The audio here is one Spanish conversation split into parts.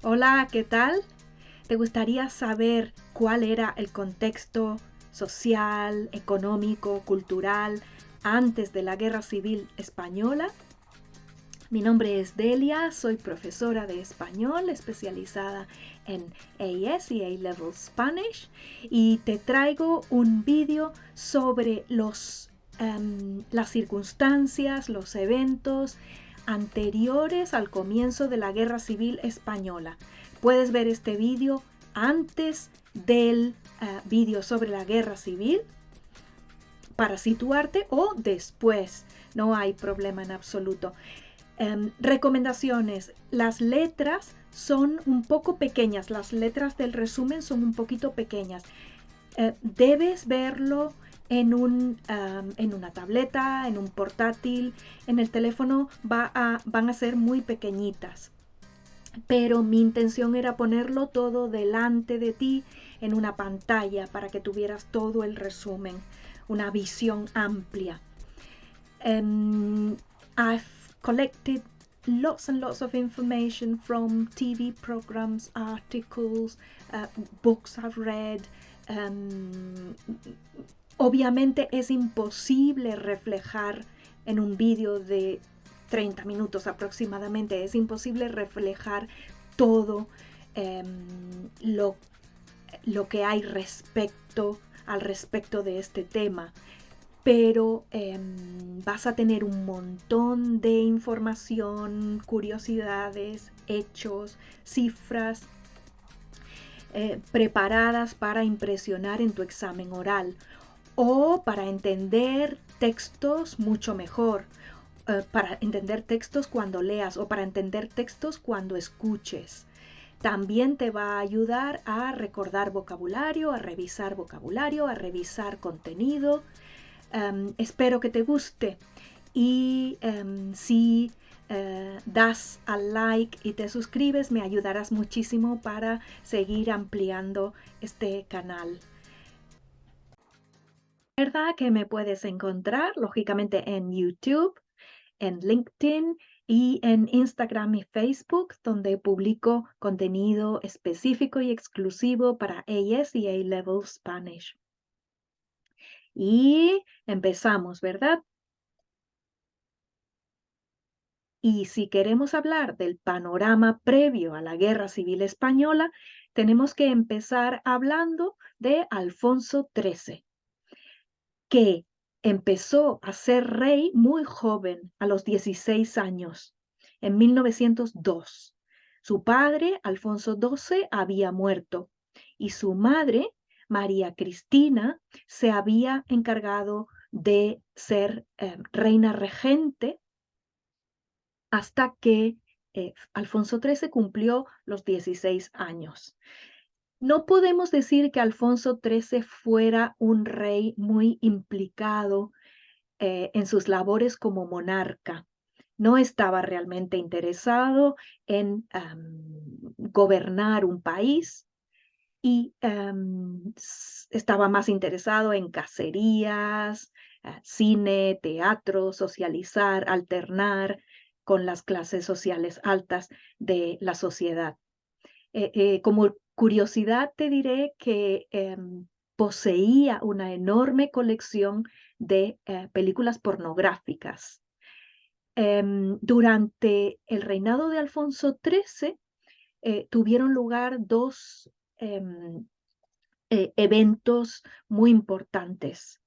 Hola, ¿qué tal? ¿Te gustaría saber cuál era el contexto social, económico, cultural antes de la Guerra Civil Española? Mi nombre es Delia, soy profesora de español especializada en AS y A-Level Spanish y te traigo un vídeo sobre las circunstancias, los eventos anteriores al comienzo de la Guerra Civil Española. Puedes ver este vídeo antes del vídeo sobre la Guerra Civil para situarte o después. No hay problema en absoluto. Recomendaciones. Las letras son un poco pequeñas. Las letras del resumen son un poquito pequeñas. Debes verlo en una tableta, en un portátil. En el teléfono van a ser muy pequeñitas. Pero mi intención era ponerlo todo delante de ti en una pantalla para que tuvieras todo el resumen, una visión amplia. I've collected lots and lots of information from TV programs, articles, books I've read. Obviamente es imposible reflejar en un vídeo de 30 minutos aproximadamente, es imposible reflejar todo eh, lo, lo que hay al respecto de este tema, pero vas a tener un montón de información, curiosidades, hechos, cifras preparadas para impresionar en tu examen oral o para entender textos mucho mejor, para entender textos cuando leas o para entender textos cuando escuches. También te va a ayudar a recordar vocabulario, a revisar contenido. Espero que te guste y si das al like y te suscribes me ayudarás muchísimo para seguir ampliando este canal. ¿Verdad que me puedes encontrar lógicamente en YouTube, en LinkedIn y en Instagram y Facebook, donde publico contenido específico y exclusivo para AS y A-Level Spanish? Y empezamos, ¿verdad? Y si queremos hablar del panorama previo a la Guerra Civil Española, tenemos que empezar hablando de Alfonso XIII, que empezó a ser rey muy joven, a los 16 años, en 1902. Su padre, Alfonso XII, había muerto y su madre, María Cristina, se había encargado de ser reina regente hasta que Alfonso XIII cumplió los 16 años. No podemos decir que Alfonso XIII fuera un rey muy implicado en sus labores como monarca. No estaba realmente interesado en gobernar un país y estaba más interesado en cacerías, cine, teatro, socializar, alternar con las clases sociales altas de la sociedad. Como curiosidad te diré que poseía una enorme colección de películas pornográficas. Durante el reinado de Alfonso XIII tuvieron lugar dos eventos muy importantes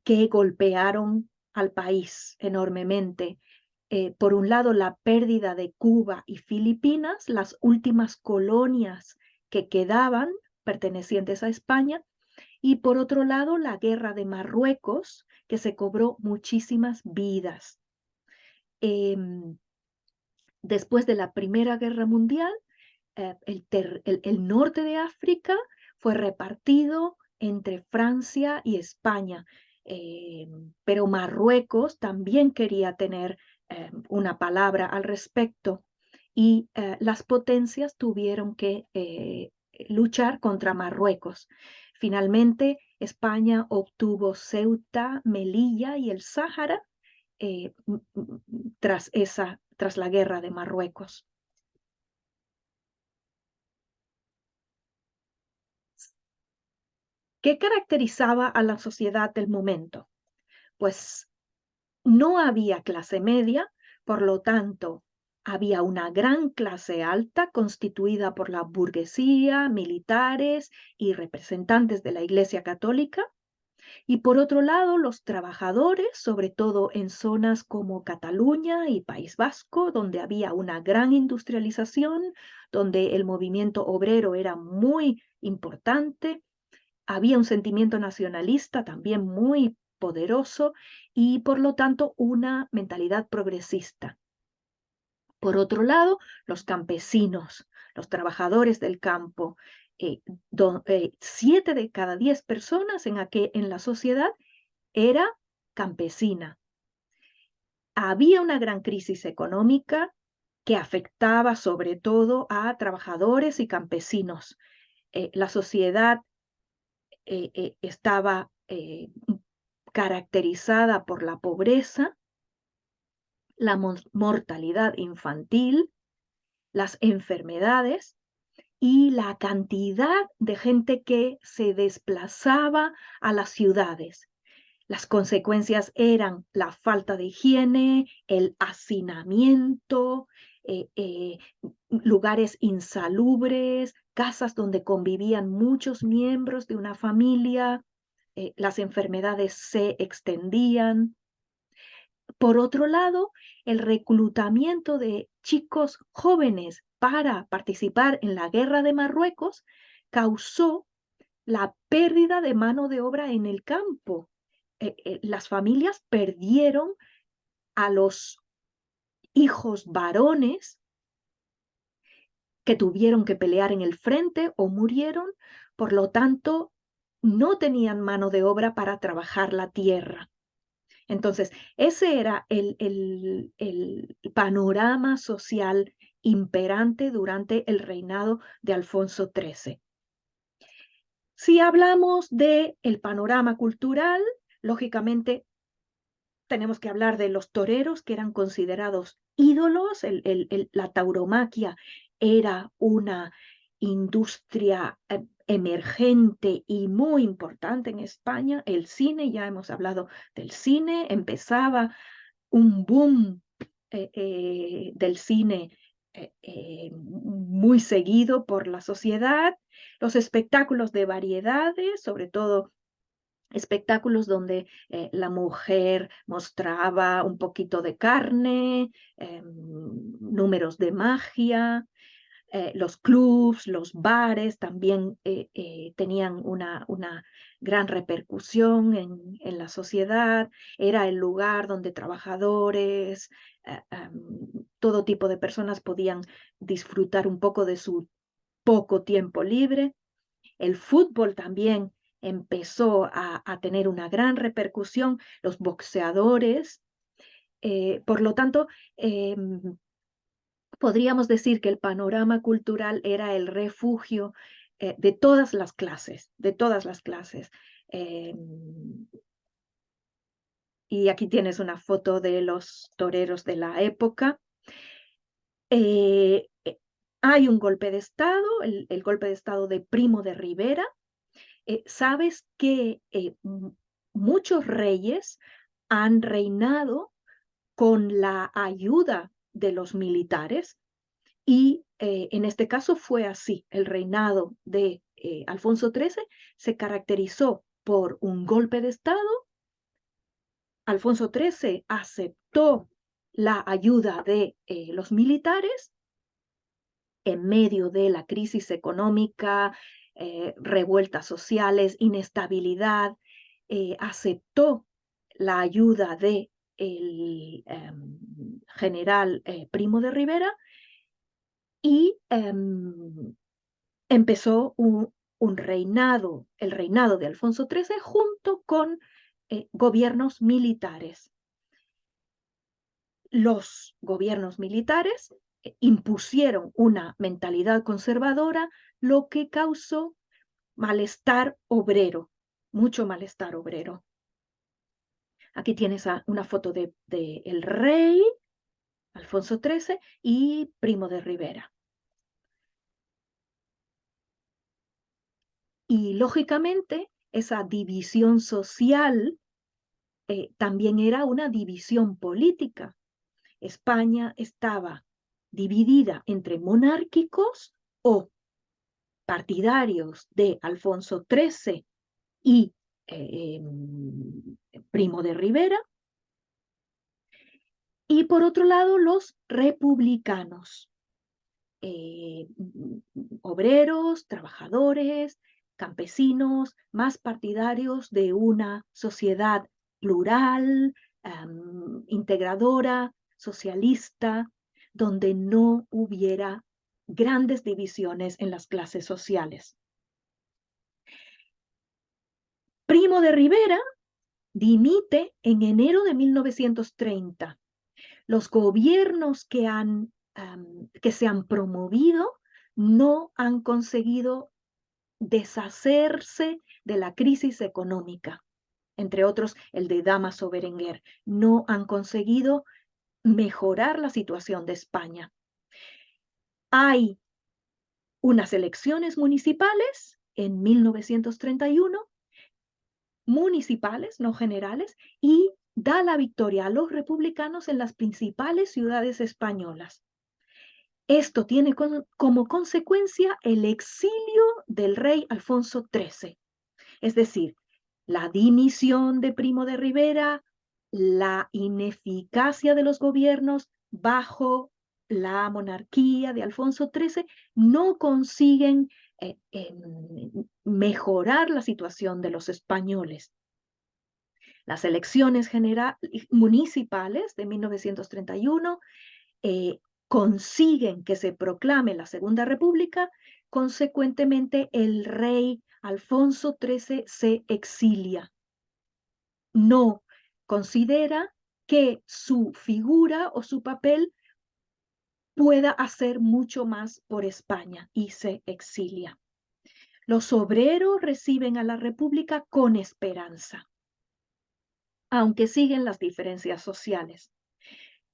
que golpearon al país enormemente. Por un lado, la pérdida de Cuba y Filipinas, las últimas colonias que quedaban pertenecientes a España, y por otro lado, la guerra de Marruecos, que se cobró muchísimas vidas. Em, Después de la Primera Guerra Mundial, el norte de África fue repartido entre Francia y España, pero Marruecos también quería tener una palabra al respecto y las potencias tuvieron que luchar contra Marruecos. Finalmente, España obtuvo Ceuta, Melilla y el Sáhara tras la guerra de Marruecos. ¿Qué caracterizaba a la sociedad del momento? Pues no había clase media, por lo tanto, había una gran clase alta constituida por la burguesía, militares y representantes de la Iglesia Católica. Y por otro lado, los trabajadores, sobre todo en zonas como Cataluña y País Vasco, donde había una gran industrialización, donde el movimiento obrero era muy importante, había un sentimiento nacionalista también muy poderoso y por lo tanto una mentalidad progresista. Por otro lado, los campesinos, los trabajadores del campo, eh, 7 de cada 10 personas en la sociedad era campesina. Había una gran crisis económica que afectaba sobre todo a trabajadores y campesinos. La sociedad estaba caracterizada por la pobreza, la mortalidad infantil, las enfermedades y la cantidad de gente que se desplazaba a las ciudades. Las consecuencias eran la falta de higiene, el hacinamiento, lugares insalubres, casas donde convivían muchos miembros de una familia, las enfermedades se extendían. Por otro lado, el reclutamiento de chicos jóvenes para participar en la guerra de Marruecos causó la pérdida de mano de obra en el campo. Las familias perdieron a los hijos varones que tuvieron que pelear en el frente o murieron, por lo tanto, no tenían mano de obra para trabajar la tierra. Entonces, ese era el panorama social imperante durante el reinado de Alfonso XIII. Si hablamos del panorama cultural, lógicamente tenemos que hablar de los toreros que eran considerados ídolos. La tauromaquia era una industria emergente y muy importante en España. El cine, ya hemos hablado del cine, empezaba un boom del cine muy seguido por la sociedad. Los espectáculos de variedades, sobre todo espectáculos donde la mujer mostraba un poquito de carne, números de magia, los clubs, los bares también tenían una gran repercusión en la sociedad. Era el lugar donde trabajadores, todo tipo de personas podían disfrutar un poco de su poco tiempo libre. El fútbol también empezó a tener una gran repercusión, los boxeadores. Por lo tanto, podríamos decir que el panorama cultural era el refugio de todas las clases, de todas las clases. Y aquí tienes una foto de los toreros de la época. Eh, eh, Hay un golpe de Estado, el golpe de Estado de Primo de Rivera. Sabes que muchos reyes han reinado con la ayuda de los militares y en este caso fue así. El reinado de Alfonso XIII se caracterizó por un golpe de Estado. Alfonso XIII aceptó la ayuda de los militares en medio de la crisis económica, revueltas sociales, inestabilidad, aceptó la ayuda de el general Primo de Rivera y empezó un reinado, el reinado de Alfonso XIII junto con gobiernos militares. Los gobiernos militares impusieron una mentalidad conservadora, lo que causó malestar obrero, mucho malestar obrero. Aquí tienes una foto de el rey Alfonso XIII y Primo de Rivera. Y lógicamente esa división social también era una división política. España estaba dividida entre monárquicos o partidarios de Alfonso XIII y Primo de Rivera, y por otro lado los republicanos, obreros, trabajadores, campesinos, más partidarios de una sociedad plural, integradora, socialista, donde no hubiera grandes divisiones en las clases sociales. Primo de Rivera dimite en enero de 1930. Los gobiernos que se han promovido no han conseguido deshacerse de la crisis económica, entre otros el de Dámaso Berenguer. No han conseguido mejorar la situación de España. Hay unas elecciones municipales en 1931, municipales, no generales, y da la victoria a los republicanos en las principales ciudades españolas. Esto tiene como consecuencia el exilio del rey Alfonso XIII, es decir, la dimisión de Primo de Rivera, la ineficacia de los gobiernos bajo la monarquía de Alfonso XIII no consiguen mejorar la situación de los españoles. Las elecciones municipales de 1931 consiguen que se proclame la Segunda República. Consecuentemente, el rey Alfonso XIII se exilia. No considera que su figura o su papel pueda hacer mucho más por España y se exilia. Los obreros reciben a la República con esperanza, aunque siguen las diferencias sociales.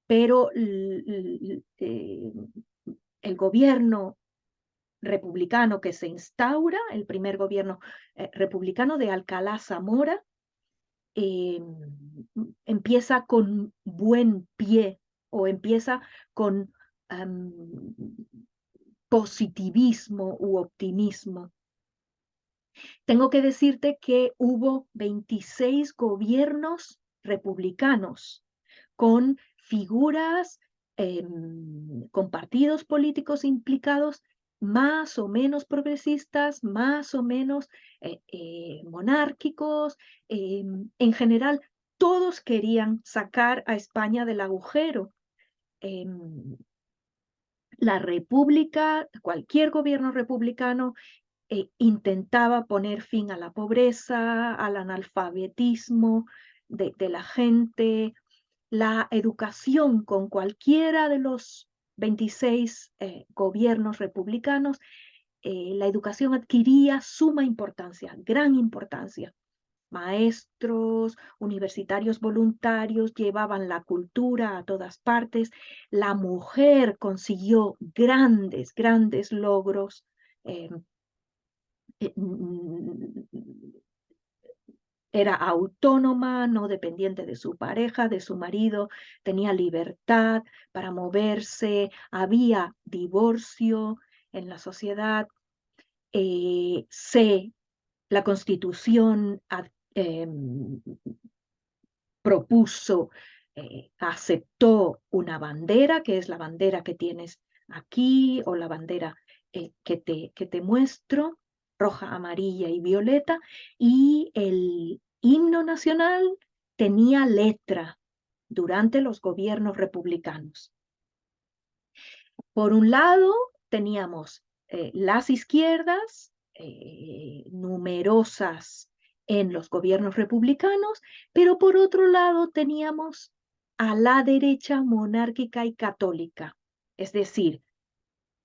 Pero el gobierno republicano que se instaura, el primer gobierno republicano de Alcalá Zamora, empieza con buen pie o empieza con positivismo u optimismo. Tengo que decirte que hubo 26 gobiernos republicanos con figuras, con partidos políticos implicados más o menos progresistas, más o menos monárquicos. En general, todos querían sacar a España del agujero. La República, cualquier gobierno republicano, intentaba poner fin a la pobreza, al analfabetismo de la gente, la educación con cualquiera de los 26 gobiernos republicanos. La educación adquiría suma importancia, gran importancia. Maestros, universitarios voluntarios llevaban la cultura a todas partes. La mujer consiguió grandes, grandes logros. eh, eh, Era autónoma, no dependiente de su pareja, de su marido, tenía libertad para moverse, había divorcio en la sociedad. eh, se, la Constitución propuso, aceptó una bandera, que es la bandera que tienes aquí, o la bandera que te muestro, roja, amarilla y violeta, y el himno nacional tenía letra durante los gobiernos republicanos. Por un lado, teníamos las izquierdas, numerosas en los gobiernos republicanos, pero por otro lado teníamos a la derecha monárquica y católica. Es decir,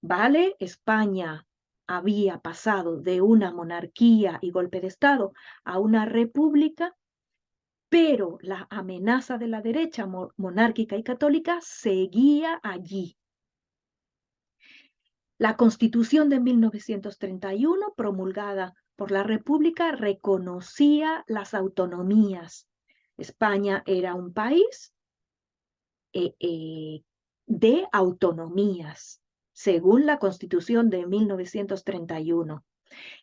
¿vale? España había pasado de una monarquía y golpe de Estado a una república, pero la amenaza de la derecha monárquica y católica seguía allí. La Constitución de 1931, promulgada por la República reconocía las autonomías. España era un país eh, eh, de autonomías, según la Constitución de 1931.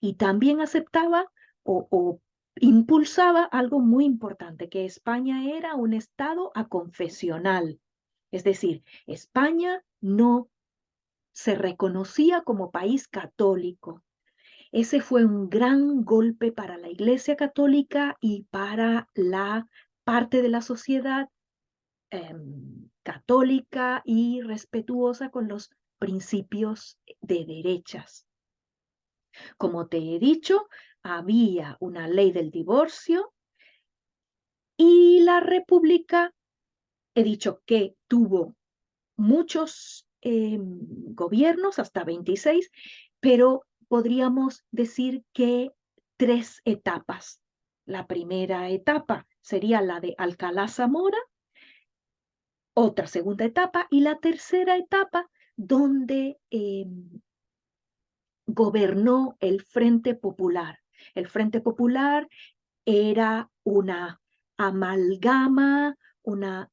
Y también aceptaba o impulsaba algo muy importante, que España era un estado aconfesional. Es decir, España no se reconocía como país católico. Ese fue un gran golpe para la Iglesia Católica y para la parte de la sociedad católica y respetuosa con los principios de derechas. Como te he dicho, había una ley del divorcio y la República, he dicho que tuvo muchos gobiernos, hasta 26, pero podríamos decir que tres etapas. La primera etapa sería la de Alcalá Zamora, otra segunda etapa y la tercera etapa donde gobernó el Frente Popular. El Frente Popular era una amalgama, una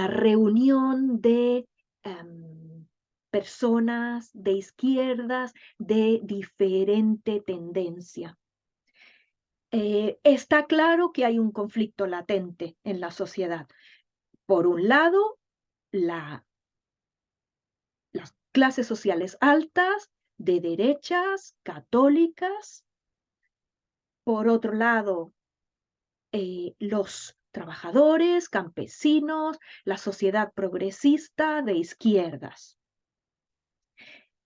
reunión de personas de izquierdas de diferente tendencia. Está claro que hay un conflicto latente en la sociedad. Por un lado, las clases sociales altas, de derechas, católicas. Por otro lado, los trabajadores, campesinos, la sociedad progresista de izquierdas.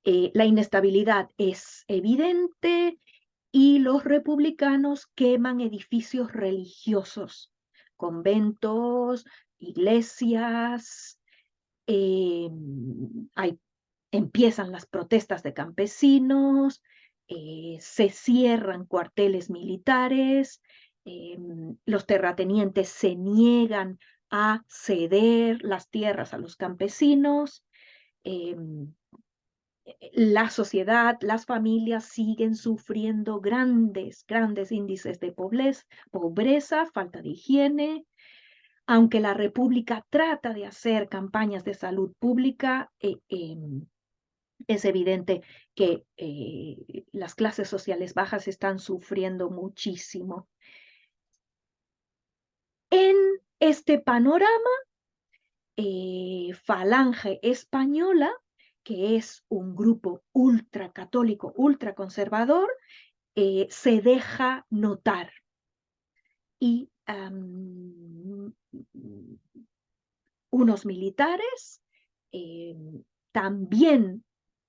La inestabilidad es evidente y los republicanos queman edificios religiosos, conventos, iglesias, eh, hay, empiezan las protestas de campesinos, se cierran cuarteles militares, los terratenientes se niegan a ceder las tierras a los campesinos. eh, la sociedad, las familias siguen sufriendo grandes índices de pobreza, falta de higiene. Aunque la República trata de hacer campañas de salud pública, es evidente que las clases sociales bajas están sufriendo muchísimo. En este panorama, Falange Española, que es un grupo ultracatólico, ultraconservador, se deja notar y unos militares también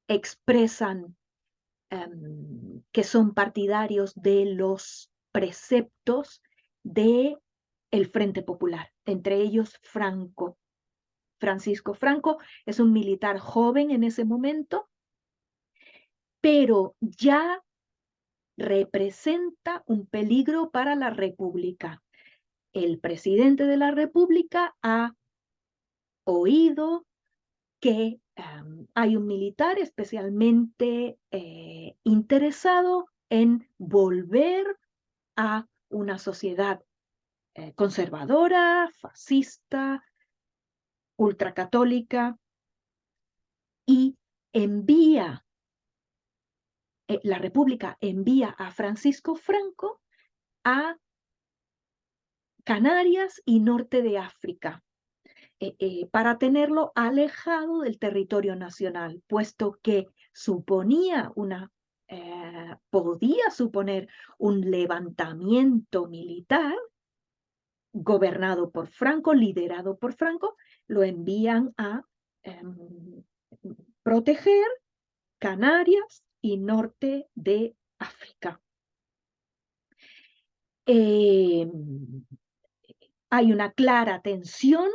expresan que son partidarios de los preceptos de el Frente Popular, entre ellos Franco. Francisco Franco es un militar joven en ese momento, pero ya representa un peligro para la República. El presidente de la República ha oído que hay un militar especialmente interesado en volver a una sociedad conservadora, fascista, ultracatólica, y la República envía a Francisco Franco a Canarias y norte de África para tenerlo alejado del territorio nacional, puesto que podía suponer un levantamiento militar gobernado por Franco, liderado por Franco. Lo envían a proteger Canarias y norte de África. Eh, hay una clara tensión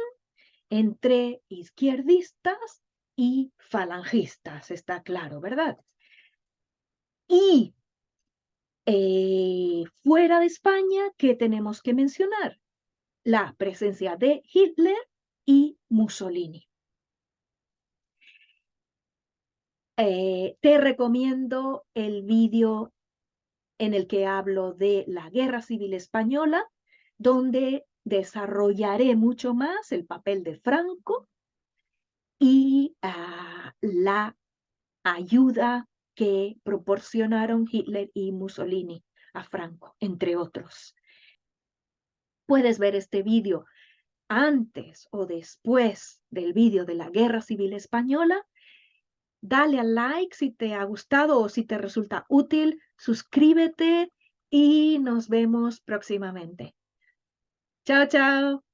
entre izquierdistas y falangistas, está claro, ¿verdad? Y fuera de España, ¿qué tenemos que mencionar? La presencia de Hitler y Mussolini. Te recomiendo el vídeo en el que hablo de la Guerra Civil Española, donde desarrollaré mucho más el papel de Franco y la ayuda que proporcionaron Hitler y Mussolini a Franco, entre otros. Puedes ver este vídeo antes o después del vídeo de la Guerra Civil Española. Dale al like si te ha gustado o si te resulta útil, suscríbete y nos vemos próximamente. Chao, chao.